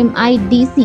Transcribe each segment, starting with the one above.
MIDC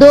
2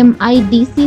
MIDC